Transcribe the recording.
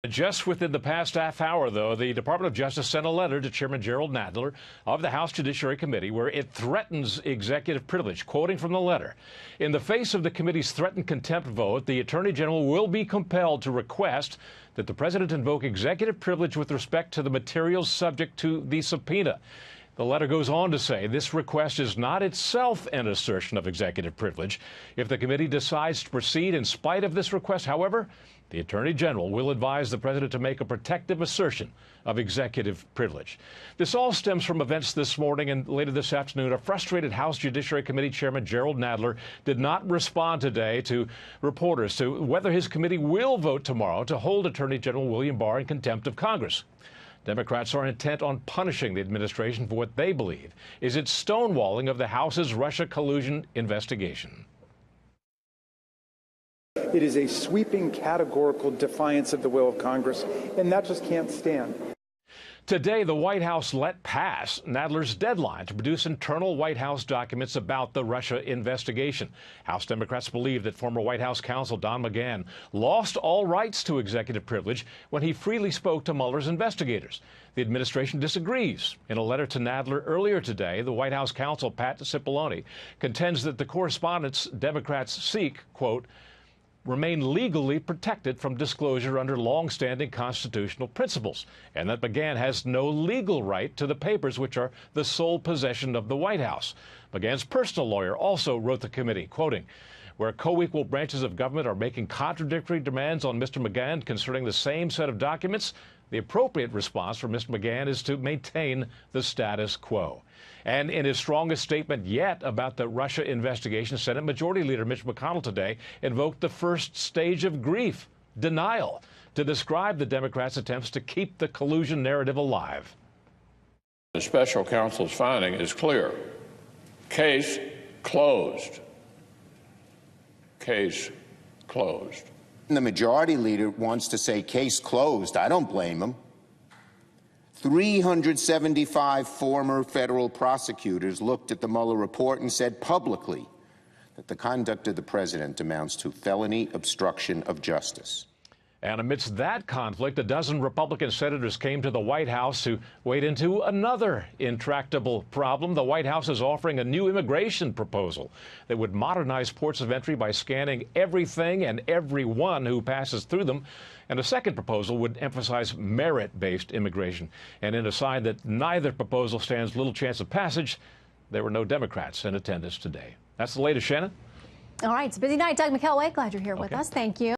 Just within the past half hour, though, the Department of Justice sent a letter to Chairman Gerald Nadler of the House Judiciary Committee where it threatens executive privilege. Quoting from the letter, "In the face of the committee's threatened contempt vote, the Attorney General will be compelled to request that the President invoke executive privilege with respect to the materials subject to the subpoena." The letter goes on to say this request is not itself an assertion of executive privilege. If the committee decides to proceed in spite of this request, however, the Attorney General will advise the President to make a protective assertion of executive privilege. This all stems from events this morning and later this afternoon. A frustrated House Judiciary Committee Chairman Gerald Nadler did not respond today to reporters to whether his committee will vote tomorrow to hold Attorney General William Barr in contempt of Congress. Democrats are intent on punishing the administration for what they believe is its stonewalling of the House's Russia collusion investigation. It is a sweeping, categorical defiance of the will of Congress, and that just can't stand. Today, the White House let pass Nadler's deadline to produce internal White House documents about the Russia investigation. House Democrats believe that former White House counsel Don McGahn lost all rights to executive privilege when he freely spoke to Mueller's investigators. The administration disagrees. In a letter to Nadler earlier today, the White House counsel Pat Cipollone contends that the correspondence Democrats seek, quote, remain legally protected from disclosure under long-standing constitutional principles, and that McGahn has no legal right to the papers which are the sole possession of the White House. McGahn's personal lawyer also wrote the committee, quoting, "Where co-equal branches of government are making contradictory demands on Mr. McGahn concerning the same set of documents, the appropriate response for Mr. McGahn is to maintain the status quo." And in his strongest statement yet about the Russia investigation, Senate Majority Leader Mitch McConnell today invoked the first stage of grief, denial, to describe the Democrats' attempts to keep the collusion narrative alive. The special counsel's finding is clear. Case closed. Case closed. The majority leader wants to say case closed. I don't blame him. 375 former federal prosecutors looked at the Mueller report and said publicly that the conduct of the president amounts to felony obstruction of justice. And amidst that conflict, a dozen Republican senators came to the White House to wade into another intractable problem. The White House is offering a new immigration proposal that would modernize ports of entry by scanning everything and everyone who passes through them. And a second proposal would emphasize merit-based immigration. And in a sign that neither proposal stands little chance of passage, there were no Democrats in attendance today. That's the latest, Shannon. All right, it's a busy night. Doug McKelway, glad you're here with us. Thank you.